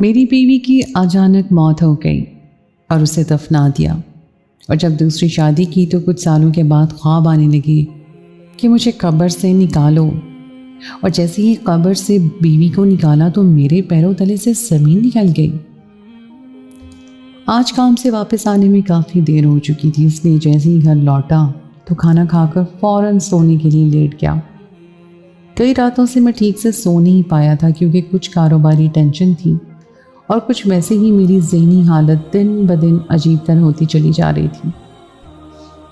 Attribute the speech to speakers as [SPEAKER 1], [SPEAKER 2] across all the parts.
[SPEAKER 1] میری بیوی کی اچانک موت ہو گئی اور اسے دفنا دیا، اور جب دوسری شادی کی تو کچھ سالوں کے بعد خواب آنے لگے کہ مجھے قبر سے نکالو، اور جیسے ہی قبر سے بیوی کو نکالا تو میرے پیروں تلے سے زمین نکل گئی۔ آج کام سے واپس آنے میں کافی دیر ہو چکی تھی، اس لیے جیسے ہی گھر لوٹا تو کھانا کھا کر فوراً سونے کے لیے لیٹ گیا۔ کئی راتوں سے میں ٹھیک سے سو نہیں پایا تھا کیونکہ کچھ کاروباری ٹینشن تھی اور کچھ ویسے ہی میری ذہنی حالت دن بدن عجیب تر ہوتی چلی جا رہی تھی۔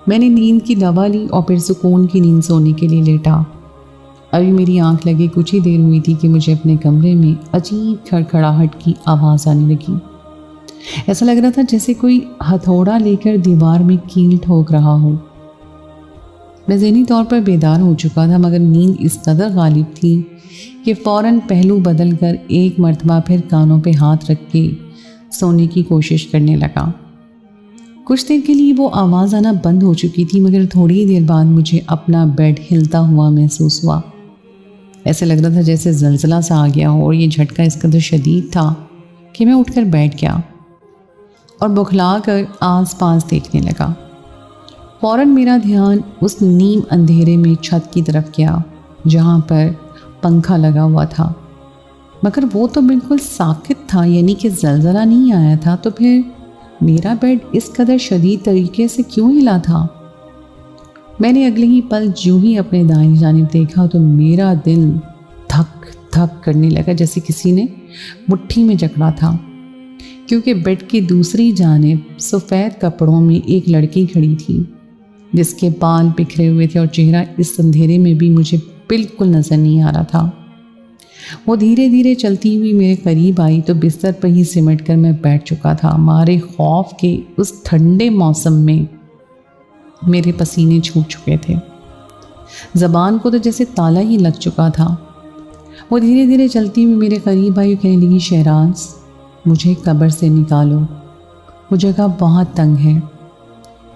[SPEAKER 1] میں نے نیند کی دوا لی اور پھر سکون کی نیند سونے کے لیے لیٹا۔ ابھی میری آنکھ لگے کچھ ہی دیر ہوئی تھی کہ مجھے اپنے کمرے میں عجیب کھڑکھڑاہٹ کی آواز آنے لگی۔ ایسا لگ رہا تھا جیسے کوئی ہتھوڑا لے کر دیوار میں کیل ٹھوک رہا ہو۔ میں ذہنی طور پر بیدار ہو چکا تھا، مگر نیند اس قدر غالب تھی کہ فوراً پہلو بدل کر ایک مرتبہ پھر کانوں پہ ہاتھ رکھ کے سونے کی کوشش کرنے لگا۔ کچھ دیر کے لیے وہ آواز آنا بند ہو چکی تھی، مگر تھوڑی ہی دیر بعد مجھے اپنا بیڈ ہلتا ہوا محسوس ہوا۔ ایسے لگ رہا تھا جیسے زلزلہ سا آ گیا ہو، اور یہ جھٹکا اس قدر شدید تھا کہ میں اٹھ کر بیٹھ گیا اور بکھلا کر آس پاس دیکھنے لگا۔ فوراً میرا دھیان اس نیم اندھیرے میں چھت کی طرف گیا جہاں پر پنکھا لگا ہوا تھا، مگر وہ تو بالکل ساکت تھا، یعنی کہ زلزلہ نہیں آیا تھا۔ تو پھر میرا بیڈ اس قدر شدید طریقے سے کیوں ہلا تھا؟ میں نے اگلے ہی پل جو ہی اپنے دائیں جانب دیکھا تو میرا دل دھک دھک کرنے لگا جیسے کسی نے مٹھی میں جکڑا تھا، کیونکہ بیڈ کی دوسری جانب سفید کپڑوں میں ایک لڑکی کھڑی تھی جس کے بال بکھرے ہوئے تھے اور چہرہ اس اندھیرے میں بھی مجھے بالکل نظر نہیں آ رہا تھا۔ وہ دھیرے دھیرے چلتی ہوئی میرے قریب آئی تو بستر پر ہی سمٹ کر میں بیٹھ چکا تھا۔ مارے خوف کے اس ٹھنڈے موسم میں میرے پسینے چھوٹ چکے تھے، زبان کو تو جیسے تالا ہی لگ چکا تھا۔ وہ دھیرے دھیرے چلتی ہوئی میرے قریب آئی اور کہنے لگی، شہراز مجھے قبر سے نکالو، وہ جگہ بہت تنگ ہے،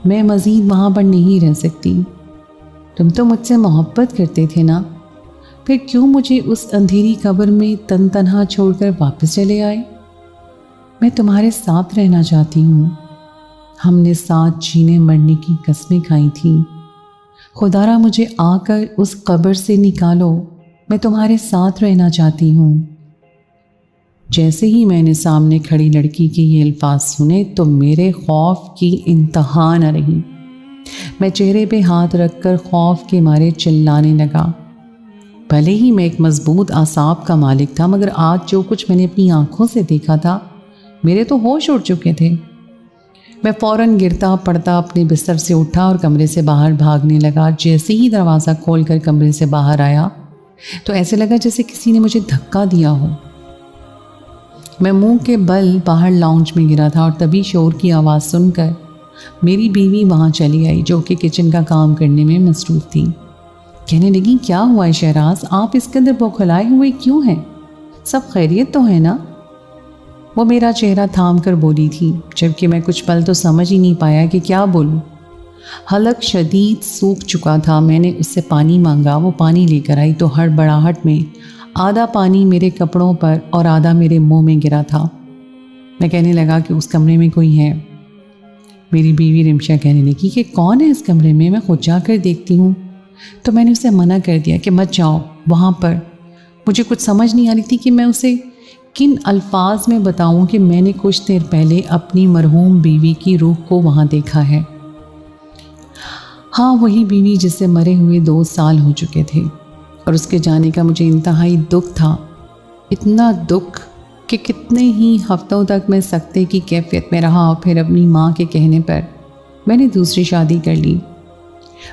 [SPEAKER 1] میں مزید وہاں پر نہیں رہ سکتی۔ تم تو مجھ سے محبت کرتے تھے نا، پھر کیوں مجھے اس اندھیری قبر میں تن تنہا چھوڑ کر واپس چلے آئے؟ میں تمہارے ساتھ رہنا چاہتی ہوں، ہم نے ساتھ جینے مرنے کی قسمیں کھائی تھیں، خدا را مجھے آ کر اس قبر سے نکالو، میں تمہارے ساتھ رہنا چاہتی ہوں۔ جیسے ہی میں نے سامنے کھڑی لڑکی کے یہ الفاظ سنے تو میرے خوف کی انتہا نہ رہی۔ میں چہرے پہ ہاتھ رکھ کر خوف کے مارے چلانے لگا۔ بھلے ہی میں ایک مضبوط اعصاب کا مالک تھا، مگر آج جو کچھ میں نے اپنی آنکھوں سے دیکھا تھا میرے تو ہوش اڑ چکے تھے۔ میں فوراً گرتا پڑتا اپنے بستر سے اٹھا اور کمرے سے باہر بھاگنے لگا۔ جیسے ہی دروازہ کھول کر کمرے سے باہر آیا تو ایسے لگا جیسے کسی نے مجھے دھکا دیا ہو۔ میں منہ کے بل باہر لاؤنج میں گرا تھا اور تبھی شور کی آواز سن کر میری بیوی وہاں چلی آئی جو کہ کچن کا کام کرنے میں مصروف تھی۔ کہنے لگی، کیا ہوا ہے شہراز، آپ اس قدر بوکھلائے ہوئے کیوں ہیں؟ سب خیریت تو ہے نا؟ وہ میرا چہرہ تھام کر بولی تھی، جبکہ میں کچھ پل تو سمجھ ہی نہیں پایا کہ کیا بولوں۔ حلق شدید سوکھ چکا تھا۔ میں نے اس سے پانی مانگا، وہ پانی لے کر آئی تو ہڑبڑاہٹ میں آدھا پانی میرے کپڑوں پر اور آدھا میرے منہ میں گرا تھا۔ میں کہنے لگا کہ اس کمرے میں کوئی ہے۔ میری بیوی رمشا کہنے لگی کہ کون ہے اس کمرے میں، میں خود جا کر دیکھتی ہوں۔ تو میں نے اسے منع کر دیا کہ مت جاؤ وہاں پر۔ مجھے کچھ سمجھ نہیں آ رہی تھی کہ میں اسے کن الفاظ میں بتاؤں کہ میں نے کچھ دیر پہلے اپنی مرحوم بیوی کی روح کو وہاں دیکھا ہے۔ ہاں، وہی بیوی جس سے مرے ہوئے 2 سال ہو چکے تھے، اور اس کے جانے کا مجھے انتہائی دکھ تھا، اتنا دکھ کہ کتنے ہی ہفتوں تک میں سکتے کی کیفیت میں رہا اور پھر اپنی ماں کے کہنے پر میں نے دوسری شادی کر لی،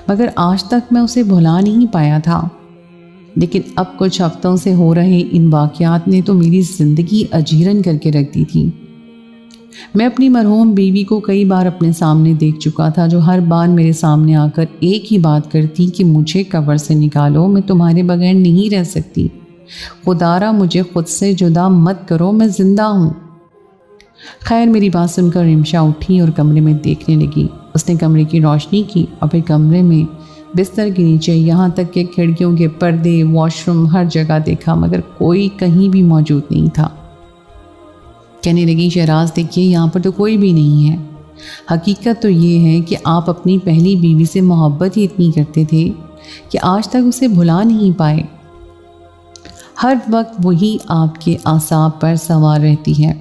[SPEAKER 1] مگر آج تک میں اسے بھلا نہیں پایا تھا۔ لیکن اب کچھ ہفتوں سے ہو رہے ان واقعات نے تو میری زندگی اجیرن کر کے رکھ دی تھی۔ میں اپنی مرحوم بیوی کو کئی بار اپنے سامنے دیکھ چکا تھا، جو ہر بار میرے سامنے آ کر ایک ہی بات کرتی کہ مجھے قبر سے نکالو، میں تمہارے بغیر نہیں رہ سکتی، خدا را مجھے خود سے جدا مت کرو، میں زندہ ہوں۔ خیر، میری بات سن کر رمشا اٹھی اور کمرے میں دیکھنے لگی۔ اس نے کمرے کی روشنی کی اور پھر کمرے میں بستر کے نیچے یہاں تک کہ کھڑکیوں کے پردے، واش روم، ہر جگہ دیکھا، مگر کوئی کہیں بھی موجود نہیں تھا۔ کہنے لگی شہراز دیکھیے یہاں پر تو کوئی بھی نہیں ہے، حقیقت تو یہ ہے کہ آپ اپنی پہلی بیوی سے محبت ہی اتنی کرتے تھے کہ آج تک اسے بھلا نہیں پائے، ہر وقت وہی آپ کے اعصاب پر سوار رہتی ہے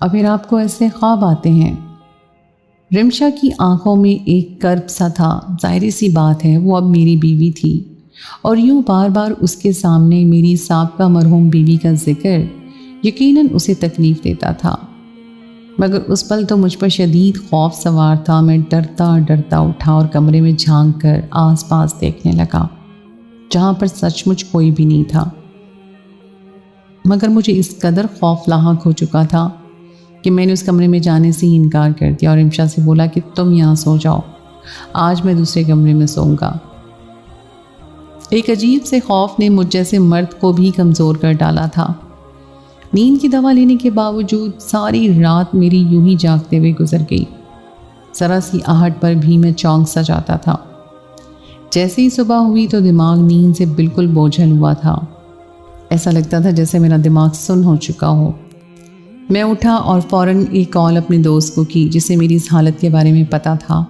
[SPEAKER 1] اور پھر آپ کو ایسے خواب آتے ہیں۔ رمشا کی آنکھوں میں ایک کرب سا تھا، ظاہری سی بات ہے وہ اب میری بیوی تھی، اور یوں بار بار اس کے سامنے میری سابقہ مرحوم بیوی کا ذکر یقیناً اسے تکلیف دیتا تھا، مگر اس پل تو مجھ پر شدید خوف سوار تھا۔ میں ڈرتا ڈرتا اٹھا اور کمرے میں جھانک کر آس پاس دیکھنے لگا، جہاں پر سچ مچ کوئی بھی نہیں تھا، مگر مجھے اس قدر خوف لاحق ہو چکا تھا کہ میں نے اس کمرے میں جانے سے ہی انکار کر دیا اور رمشا سے بولا کہ تم یہاں سو جاؤ، آج میں دوسرے کمرے میں سوؤں گا۔ ایک عجیب سے خوف نے مجھ جیسے مرد کو بھی کمزور کر ڈالا تھا۔ نیند کی دوا لینے کے باوجود ساری رات میری یوں ہی جاگتے ہوئے گزر گئی، ذرا سی آہٹ پر بھی میں چونک سا جاتا تھا۔ جیسے ہی صبح ہوئی تو دماغ نیند سے بالکل بوجھل ہوا تھا، ایسا لگتا تھا جیسے میرا دماغ سن ہو چکا ہو۔ میں اٹھا اور فوراً ایک کال اپنے دوست کو کی جسے میری اس حالت کے بارے میں پتہ تھا۔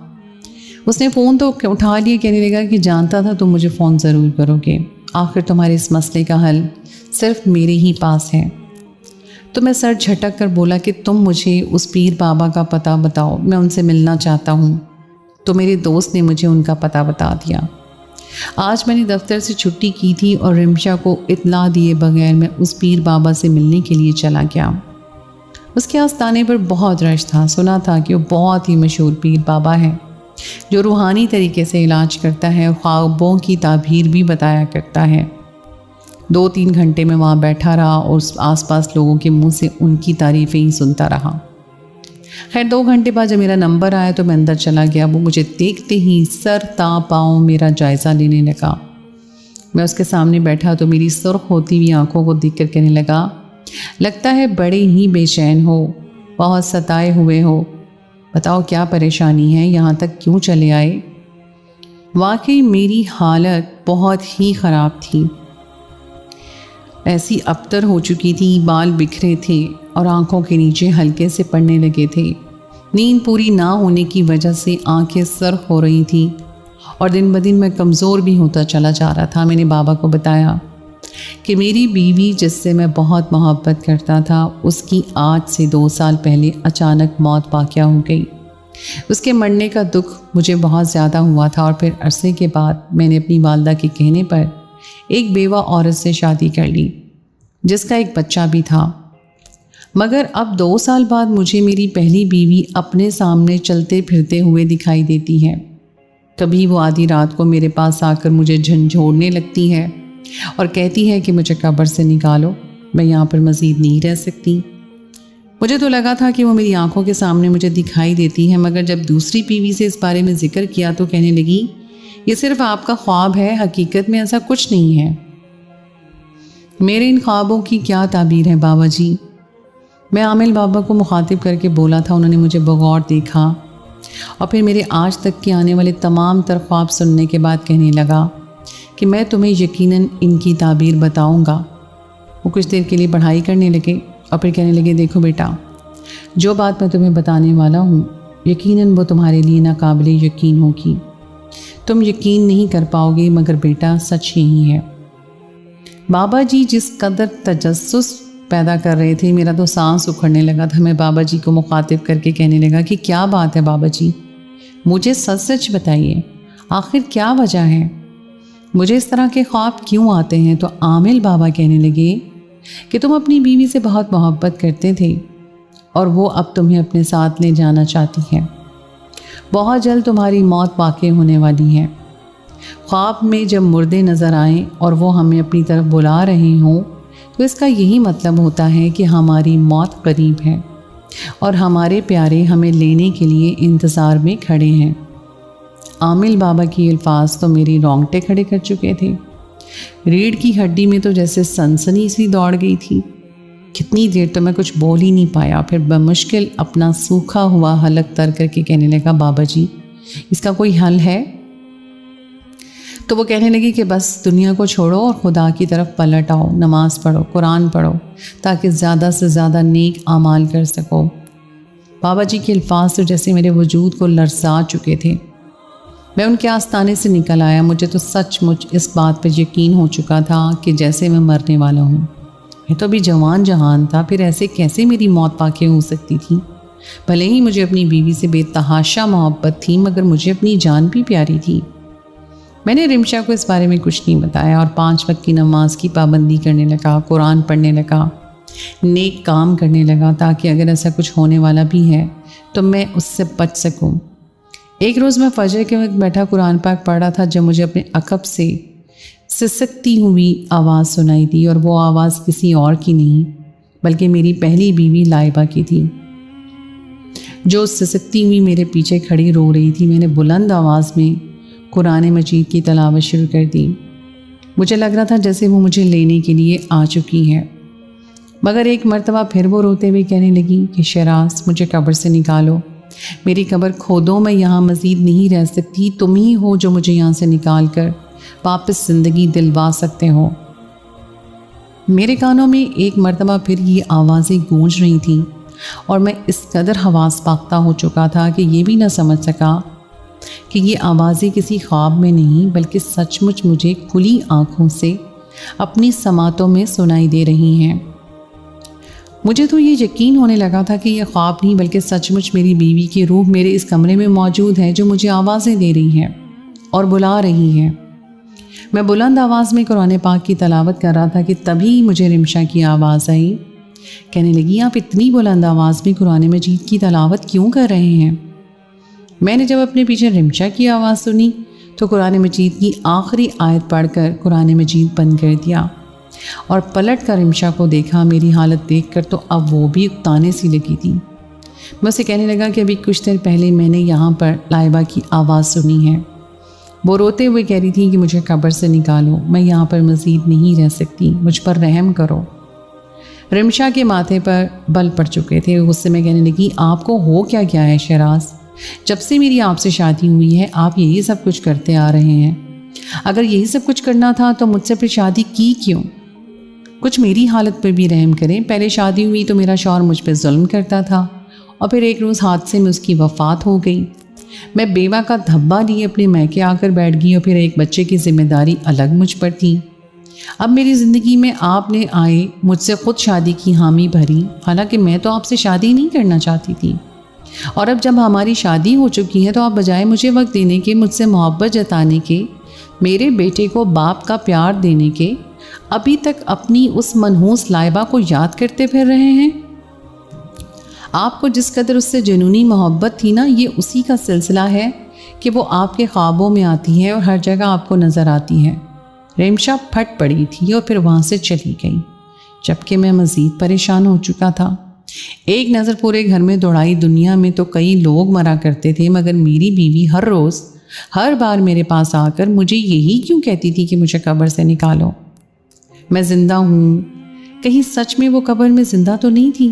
[SPEAKER 1] اس نے فون تو اٹھا لیا، کہنے لگا کہ جانتا تھا تم مجھے فون ضرور کرو گے، آخر تمہارے اس مسئلے کا حل صرف میرے ہی پاس ہے۔ تو میں سر جھٹک کر بولا کہ تم مجھے اس پیر بابا کا پتہ بتاؤ، میں ان سے ملنا چاہتا ہوں۔ تو میرے دوست نے مجھے ان کا پتہ بتا دیا۔ آج میں نے دفتر سے چھٹی کی تھی اور رمشا کو اطلاع دیے بغیر میں اس پیر بابا سے ملنے کے لیے چلا گیا۔ اس کے آستانے پر بہت رش تھا، سنا تھا کہ وہ بہت ہی مشہور پیر بابا ہے جو روحانی طریقے سے علاج کرتا ہے اور خوابوں کی تعبیر بھی بتایا کرتا ہے۔ 2-3 گھنٹے میں وہاں بیٹھا رہا اور آس پاس لوگوں کے منہ سے ان کی تعریفیں ہی سنتا رہا۔ خیر 2 گھنٹے بعد جب میرا نمبر آیا تو میں اندر چلا گیا۔ وہ مجھے دیکھتے ہی سر تا پاؤں میرا جائزہ لینے لگا۔ میں اس کے سامنے بیٹھا تو میری سرخ ہوتی ہوئی آنکھوں کو دیکھ کر کہنے لگا، لگتا ہے بڑے ہی بے چین ہو، بہت ستائے ہوئے ہو، بتاؤ کیا پریشانی ہے، یہاں تک کیوں چلے آئے؟ واقعی میری حالت بہت ہی خراب تھی، ایسی ابتر ہو چکی تھی، بال بکھرے تھے اور آنکھوں کے نیچے ہلکے سے پڑنے لگے تھے۔ نیند پوری نہ ہونے کی وجہ سے آنکھیں سرخ ہو رہی تھیں اور دن بدن میں کمزور بھی ہوتا چلا جا رہا تھا۔ میں نے بابا کو بتایا کہ میری بیوی جس سے میں بہت محبت کرتا تھا، اس کی آج سے 2 سال پہلے اچانک موت واقع ہو گئی۔ اس کے مرنے کا دکھ مجھے بہت زیادہ ہوا تھا اور پھر عرصے کے بعد میں نے اپنی والدہ کے کہنے پر ایک بیوہ عورت سے شادی کر لی جس کا ایک بچہ بھی تھا، مگر اب 2 سال بعد مجھے میری پہلی بیوی اپنے سامنے چلتے پھرتے ہوئے دکھائی دیتی ہے۔ کبھی وہ آدھی رات کو میرے پاس آ کر مجھے جھنجھوڑنے لگتی ہے اور کہتی ہے کہ مجھے قبر سے نکالو، میں یہاں پر مزید نہیں رہ سکتی۔ مجھے تو لگا تھا کہ وہ میری آنکھوں کے سامنے مجھے دکھائی دیتی ہے، مگر جب دوسری بیوی سے اس بارے میں ذکر کیا تو کہنے لگی یہ صرف آپ کا خواب ہے، حقیقت میں ایسا کچھ نہیں ہے۔ میرے ان خوابوں کی کیا تعبیر ہے بابا جی؟ میں عامل بابا کو مخاطب کر کے بولا تھا۔ انہوں نے مجھے بغور دیکھا اور پھر میرے آج تک کے آنے والے تمام تر خواب سننے کے بعد کہنے لگا کہ میں تمہیں یقیناً ان کی تعبیر بتاؤں گا۔ وہ کچھ دیر کے لیے پڑھائی کرنے لگے اور پھر کہنے لگے، دیکھو بیٹا، جو بات میں تمہیں بتانے والا ہوں یقیناً وہ تمہارے لیے ناقابل یقین ہوگی، تم یقین نہیں کر پاؤ گے، مگر بیٹا سچ یہی ہے۔ بابا جی جس قدر تجسس پیدا کر رہے تھے، میرا تو سانس اکھڑنے لگا تھا۔ میں بابا جی کو مخاطب کر کے کہنے لگا کہ کیا بات ہے بابا جی، مجھے سچ سچ بتائیے، آخر کیا وجہ ہے، مجھے اس طرح کے خواب کیوں آتے ہیں؟ تو عامل بابا کہنے لگے کہ تم اپنی بیوی سے بہت محبت کرتے تھے اور وہ اب تمہیں اپنے ساتھ لے جانا چاہتی ہے، بہت جلد تمہاری موت واقع ہونے والی ہے۔ خواب میں جب مردے نظر آئیں اور وہ ہمیں اپنی طرف بلا رہے ہوں تو اس کا یہی مطلب ہوتا ہے کہ ہماری موت قریب ہے اور ہمارے پیارے ہمیں لینے کے لیے انتظار میں کھڑے ہیں۔ عامل بابا کی الفاظ تو میری رونگٹے کھڑے کر چکے تھے، ریڑھ کی ہڈی میں تو جیسے سنسنی سی دوڑ گئی تھی۔ کتنی دیر تو میں کچھ بول ہی نہیں پایا، پھر بمشکل اپنا سوکھا ہوا حلق تر کر کے کہنے لگا، بابا جی اس کا کوئی حل ہے؟ تو وہ کہنے لگی کہ بس دنیا کو چھوڑو اور خدا کی طرف پلٹ آؤ، نماز پڑھو، قرآن پڑھو، تاکہ زیادہ سے زیادہ نیک اعمال کر سکو۔ بابا جی کے الفاظ تو جیسے میرے وجود کو لرزا چکے تھے۔ میں ان کے آستانے سے نکل آیا۔ مجھے تو سچ مچ اس بات پر یقین ہو چکا تھا کہ جیسے میں مرنے والا ہوں۔ میں تو ابھی جوان جہان تھا، پھر ایسے کیسے میری موت پاکے ہو سکتی تھی؟ بھلے ہی مجھے اپنی بیوی سے بے تحاشا محبت تھی، مگر مجھے اپنی جان بھی پیاری تھی۔ میں نے رمشا کو اس بارے میں کچھ نہیں بتایا اور 5 وقت کی نماز کی پابندی کرنے لگا، قرآن پڑھنے لگا، نیک کام کرنے لگا، تاکہ اگر ایسا کچھ ہونے والا بھی ہے تو میں اس سے بچ سکوں۔ ایک روز میں فجر کے وقت بیٹھا قرآن پاک پڑھ رہا تھا جب مجھے اپنے عقب سے سسکتی ہوئی آواز سنائی دی، اور وہ آواز کسی اور کی نہیں بلکہ میری پہلی بیوی لائبہ کی تھی، جو سسکتی ہوئی میرے پیچھے کھڑی رو رہی تھی۔ میں نے بلند آواز میں قرآن مجید کی تلاوت شروع کر دی۔ مجھے لگ رہا تھا جیسے وہ مجھے لینے کے لیے آ چکی ہے، مگر ایک مرتبہ پھر وہ روتے ہوئے کہنے لگی کہ شیراز، مجھے قبر سے نکالو، میری قبر کھودو، میں یہاں مزید نہیں رہ سکتی، تم ہی ہو جو مجھے یہاں سے نکال کر واپس زندگی دلوا سکتے ہو۔ میرے کانوں میں ایک مرتبہ پھر یہ آوازیں گونج رہی تھیں، اور میں اس قدر حواس باختہ ہو چکا تھا کہ یہ بھی نہ سمجھ سکا کہ یہ آوازیں کسی خواب میں نہیں بلکہ سچ مچ مجھے کھلی آنکھوں سے اپنی سماعتوں میں سنائی دے رہی ہیں۔ مجھے تو یہ یقین ہونے لگا تھا کہ یہ خواب نہیں بلکہ سچ مچ میری بیوی کی روح میرے اس کمرے میں موجود ہے، جو مجھے آوازیں دے رہی ہے اور بلا رہی ہے۔ میں بلند آواز میں قرآن پاک کی تلاوت کر رہا تھا کہ تبھی مجھے رمشا کی آواز آئی۔ کہنے لگی، آپ اتنی بلند آواز میں قرآن مجید کی تلاوت کیوں کر رہے ہیں؟ میں نے جب اپنے پیچھے رمشا کی آواز سنی تو قرآن مجید کی آخری آیت پڑھ کر قرآن مجید بند کر دیا اور پلٹ کر رمشا کو دیکھا۔ میری حالت دیکھ کر تو اب وہ بھی اکتانے سی لگی تھی۔ میں اسے کہنے لگا کہ ابھی کچھ دیر پہلے میں نے یہاں پر لائبہ کی آواز سنی ہے۔ وہ روتے ہوئے کہہ رہی تھی کہ مجھے قبر سے نکالو، میں یہاں پر مزید نہیں رہ سکتی، مجھ پر رحم کرو۔ رمشا کے ماتھے پر بل پڑ چکے تھے۔ غصے میں کہنے لگی، آپ کو ہو کیا گیا ہے شیراز؟ جب سے میری آپ سے شادی ہوئی ہے آپ یہی سب کچھ کرتے آ رہے ہیں۔ اگر یہی سب کچھ کرنا تھا تو مجھ سے پھر شادی کی کیوں؟ کچھ میری حالت پر بھی رحم کریں۔ پہلے شادی ہوئی تو میرا شوہر مجھ پہ ظلم کرتا تھا، اور پھر ایک روز حادثے میں اس کی وفات ہو گئی۔ میں بیوہ کا دھبا لیے اپنے میکے آ کر بیٹھ گئی، اور پھر ایک بچے کی ذمہ داری الگ مجھ پر تھی۔ اب میری زندگی میں آپ نے آئے مجھ سے خود شادی کی حامی بھری، حالانکہ میں تو آپ سے شادی نہیں کرنا چاہتی تھی، اور اب جب ہماری شادی ہو چکی ہے تو آپ بجائے مجھے وقت دینے کے، مجھ سے محبت جتانے کے، میرے بیٹے کو باپ کا پیار دینے کے، ابھی تک اپنی اس منحوس لائبہ کو یاد کرتے پھر رہے ہیں۔ آپ کو جس قدر اس سے جنونی محبت تھی نا، یہ اسی کا سلسلہ ہے کہ وہ آپ کے خوابوں میں آتی ہے اور ہر جگہ آپ کو نظر آتی ہے۔ رمشا پھٹ پڑی تھی اور پھر وہاں سے چلی گئی، جبکہ میں مزید پریشان ہو چکا تھا۔ ایک نظر پورے گھر میں دوڑائی، دنیا میں تو کئی لوگ مرا کرتے تھے، مگر میری بیوی ہر روز ہر بار میرے پاس آ کر مجھے یہی کیوں کہتی تھی کہ مجھے قبر سے نکالو؟ میں زندہ ہوں، کہیں سچ میں وہ قبر میں زندہ تو نہیں تھی؟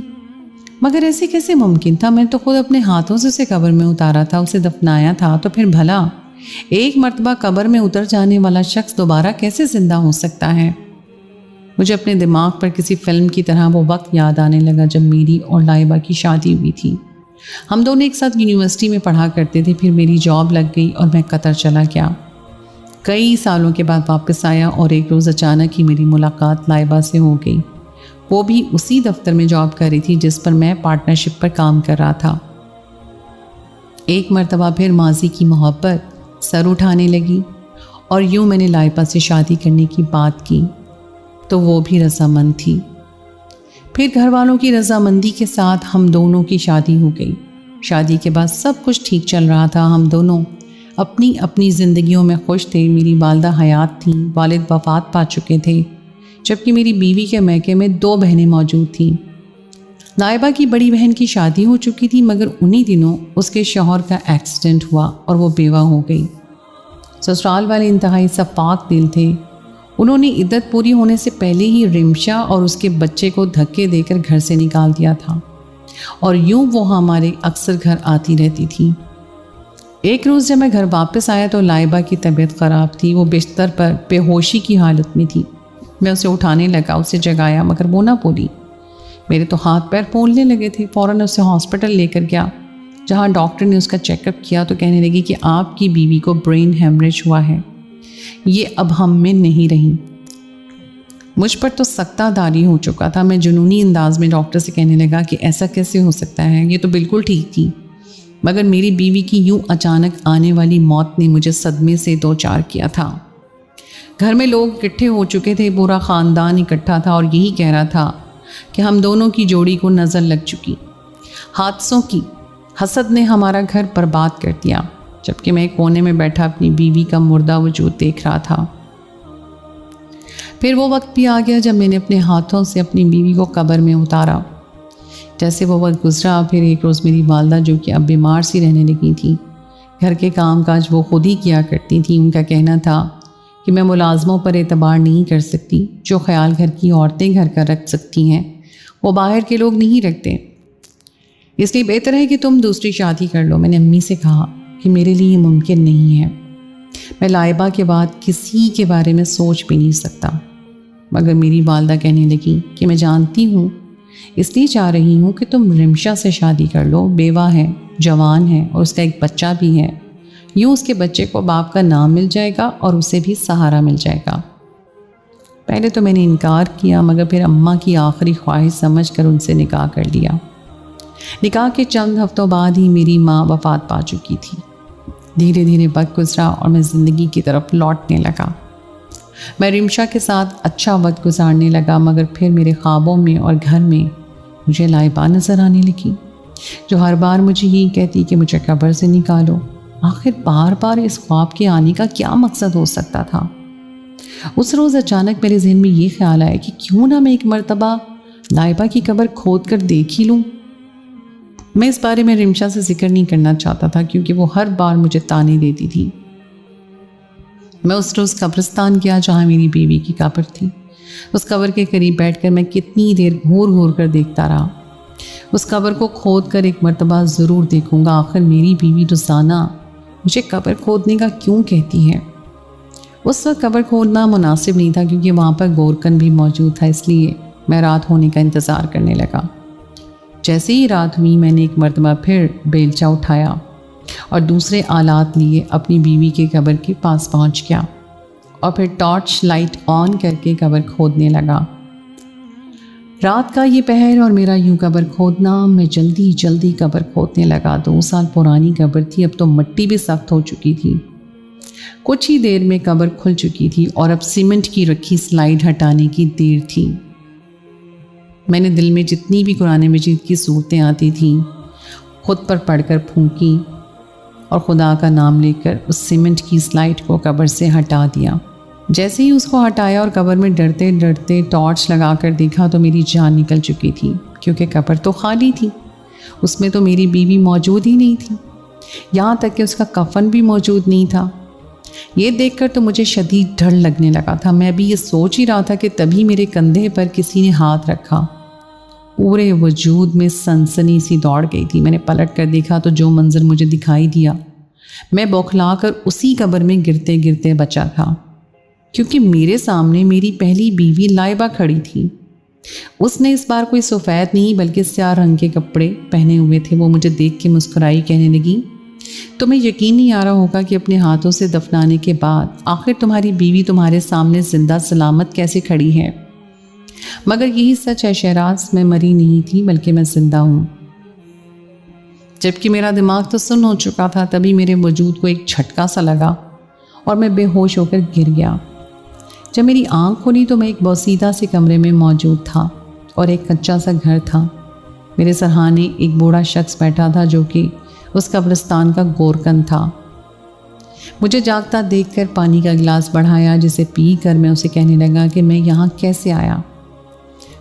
[SPEAKER 1] مگر ایسے کیسے ممکن تھا؟ میں تو خود اپنے ہاتھوں سے اسے قبر میں اتارا تھا، اسے دفنایا تھا، تو پھر بھلا ایک مرتبہ قبر میں اتر جانے والا شخص دوبارہ کیسے زندہ ہو سکتا ہے؟ مجھے اپنے دماغ پر کسی فلم کی طرح وہ وقت یاد آنے لگا جب میری اور لائبہ کی شادی ہوئی تھی۔ ہم دونوں ایک ساتھ یونیورسٹی میں پڑھا کرتے تھے، پھر میری جاب لگ گئی اور میں قطر چلا گیا۔ کئی سالوں کے بعد واپس آیا اور ایک روز اچانک ہی میری ملاقات لائبہ سے ہو گئی۔ وہ بھی اسی دفتر میں جاب کر رہی تھی جس پر میں پارٹنرشپ پر کام کر رہا تھا۔ ایک مرتبہ پھر ماضی کی محبت سر اٹھانے لگی، اور یوں میں نے لائبہ سے شادی کرنے کی بات کی تو وہ بھی رضامند تھی۔ پھر گھر والوں کی رضامندی کے ساتھ ہم دونوں کی شادی ہو گئی۔ شادی کے بعد سب کچھ ٹھیک چل رہا تھا، ہم دونوں اپنی اپنی زندگیوں میں خوش تھے۔ میری والدہ حیات تھیں، والد وفات پا چکے تھے، جبکہ میری بیوی کے میکے میں 2 بہنیں موجود تھیں۔ لائبہ کی بڑی بہن کی شادی ہو چکی تھی، مگر انہی دنوں اس کے شوہر کا ایکسیڈنٹ ہوا اور وہ بیوہ ہو گئی۔ سسرال والے انتہائی صفاق دل تھے، انہوں نے عدت پوری ہونے سے پہلے ہی رمشا اور اس کے بچے کو دھکے دے کر گھر سے نکال دیا تھا، اور یوں وہ ہمارے اکثر گھر آتی رہتی تھی۔ ایک روز جب میں گھر واپس آیا تو لائبہ کی طبیعت خراب تھی، وہ بستر پر بے ہوشی کی حالت میں تھی۔ میں اسے اٹھانے لگا، اسے جگایا مگر وہ نہ بولی۔ میرے تو ہاتھ پیر پھولنے لگے تھے۔ فوراً اسے ہاسپٹل لے کر گیا، جہاں ڈاکٹر نے اس کا چیک اپ کیا تو کہنے لگی کہ آپ کی بیوی کو برین ہیمریج ہوا ہے، یہ اب ہم میں نہیں رہی۔ مجھ پر تو سکتہ داری ہو چکا تھا۔ میں جنونی انداز میں ڈاکٹر سے کہنے لگا کہ ایسا کیسے ہو سکتا ہے، یہ تو بالکل ٹھیک تھی، مگر میری بیوی کی یوں اچانک آنے والی موت نے مجھے صدمے سے دوچار کیا تھا۔ گھر میں لوگ اکٹھے ہو چکے تھے، پورا خاندان اکٹھا تھا اور یہی کہہ رہا تھا کہ ہم دونوں کی جوڑی کو نظر لگ چکی، حادثوں کی حسد نے ہمارا گھر برباد کر دیا، جبکہ میں کونے میں بیٹھا اپنی بیوی کا مردہ وجود دیکھ رہا تھا۔ پھر وہ وقت بھی آ گیا جب میں نے اپنے ہاتھوں سے اپنی بیوی کو قبر میں اتارا۔ جیسے وہ وقت گزرا، پھر ایک روز میری والدہ جو کہ اب بیمار سی رہنے لگی تھی، گھر کے کام کاج وہ خود ہی کیا کرتی تھیں، ان کا کہنا تھا کہ میں ملازموں پر اعتبار نہیں کر سکتی، جو خیال گھر کی عورتیں گھر کا رکھ سکتی ہیں وہ باہر کے لوگ نہیں رکھتے، اس لیے بہتر ہے کہ تم دوسری شادی کر لو۔ میں نے امی سے کہا کہ میرے لیے یہ ممکن نہیں ہے، میں لائبہ کے بعد کسی کے بارے میں سوچ بھی نہیں سکتا، مگر میری والدہ کہنے لگی کہ میں جانتی ہوں، اس لیے چاہ رہی ہوں کہ تم رمشا سے شادی کر لو، بیوہ ہے، جوان ہے اور اس کا ایک بچہ بھی ہے، یوں اس کے بچے کو باپ کا نام مل جائے گا اور اسے بھی سہارا مل جائے گا۔ پہلے تو میں نے انکار کیا، مگر پھر اماں کی آخری خواہش سمجھ کر ان سے نکاح کر لیا۔ نکاح کے چند ہفتوں بعد ہی میری ماں وفات پا چکی تھی۔ دھیرے دھیرے وقت گزرا اور میں زندگی کی طرف لوٹنے لگا۔ میں رمشا کے ساتھ اچھا وقت گزارنے لگا، مگر پھر میرے خوابوں میں اور گھر میں مجھے لائبہ نظر آنے لگی، جو ہر بار مجھے یہی کہتی کہ مجھے قبر سے نکالو۔ آخر بار بار اس خواب کے آنے کا کیا مقصد ہو سکتا تھا؟ اس روز اچانک میرے ذہن میں یہ خیال آیا کہ کیوں نہ میں ایک مرتبہ لائبہ کی قبر کھود کر دیکھ ہی لوں۔ میں اس بارے میں رمشا سے ذکر نہیں کرنا چاہتا تھا، کیونکہ وہ ہر بار مجھے تانے دیتی تھی۔ میں اس روز قبرستان گیا جہاں میری بیوی کی قبر تھی۔ اس قبر کے قریب بیٹھ کر میں کتنی دیر گھور گھور کر دیکھتا رہا۔ اس قبر کو کھود کر ایک مرتبہ ضرور دیکھوں گا، آخر میری بیوی روزانہ مجھے قبر کھودنے کا کیوں کہتی ہے۔ اس وقت قبر کھودنا مناسب نہیں تھا، کیونکہ وہاں پر گورکن بھی موجود تھا، اس لیے میں رات ہونے کا انتظار کرنے لگا۔ جیسے ہی رات ہوئی، میں نے ایک مرتبہ پھر بیلچہ اٹھایا اور دوسرے آلات لیے اپنی بیوی کے قبر کے پاس پہنچ گیا اور پھر ٹارچ لائٹ آن کر کے قبر کھودنے لگا۔ رات کا یہ پہر اور میرا یوں قبر کھودنا، میں جلدی جلدی قبر کھودنے لگا۔ 2 سال پرانی قبر تھی، اب تو مٹی بھی سخت ہو چکی تھی۔ کچھ ہی دیر میں قبر کھل چکی تھی اور اب سیمنٹ کی رکھی سلائیڈ ہٹانے کی دیر تھی۔ میں نے دل میں جتنی بھی قرآن مجید کی صورتیں آتی تھیں خود پر پڑھ کر پھونکی اور خدا کا نام لے کر اس سیمنٹ کی سلائیڈ کو قبر سے ہٹا دیا۔ جیسے ہی اس کو ہٹایا اور قبر میں ڈرتے ڈرتے ٹارچ لگا کر دیکھا تو میری جان نکل چکی تھی، کیونکہ قبر تو خالی تھی، اس میں تو میری بیوی موجود ہی نہیں تھی، یہاں تک کہ اس کا کفن بھی موجود نہیں تھا۔ یہ دیکھ کر تو مجھے شدید ڈر لگنے لگا تھا۔ میں بھی یہ سوچ ہی رہا تھا کہ تبھی میرے کندھے پر کسی نے ہاتھ رکھا۔ پورے وجود میں سنسنی سی دوڑ گئی تھی۔ میں نے پلٹ کر دیکھا تو جو منظر مجھے دکھائی دیا، میں بوکھلا کر اسی قبر میں گرتے گرتے بچا تھا، کیونکہ میرے سامنے میری پہلی بیوی لائبہ کھڑی تھی۔ اس نے اس بار کوئی سفید نہیں بلکہ سیاہ رنگ کے کپڑے پہنے ہوئے تھے۔ وہ مجھے دیکھ کے مسکرائی، کہنے لگی، تمہیں یقین نہیں آ رہا ہوگا کہ اپنے ہاتھوں سے دفنانے کے بعد آخر تمہاری بیوی تمہارے سامنے زندہ سلامت کیسے کھڑی ہے، مگر یہی سچ ہے شہراز، میں مری نہیں تھی بلکہ میں زندہ ہوں۔ جبکہ میرا دماغ تو سن ہو چکا تھا، تبھی میرے وجود کو ایک جھٹکا سا لگا اور میں بے ہوش ہو کر گر گیا۔ جب میری آنکھ کھلی تو میں ایک بوسیدہ سے کمرے میں موجود تھا اور ایک کچا سا گھر تھا۔ میرے سرہانے ایک بوڑھا شخص بیٹھا تھا جو کہ اس قبرستان کا گورکن تھا۔ مجھے جاگتا دیکھ کر پانی کا گلاس بڑھایا، جسے پی کر میں اسے کہنے لگا کہ میں یہاں کیسے آیا۔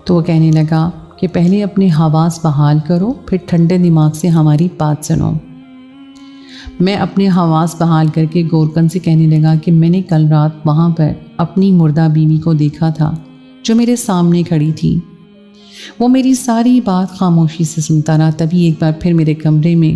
[SPEAKER 1] تو وہ کہنے لگا کہ پہلے اپنے حواس بحال کرو، پھر ٹھنڈے دماغ سے ہماری بات سنو۔ میں اپنے حواس بحال کر کے گورکن سے کہنے لگا کہ میں نے کل رات وہاں پر اپنی مردہ بیوی کو دیکھا تھا جو میرے سامنے کھڑی تھی۔ وہ میری ساری بات خاموشی سے سنتا رہا۔ تبھی ایک بار پھر میرے کمرے میں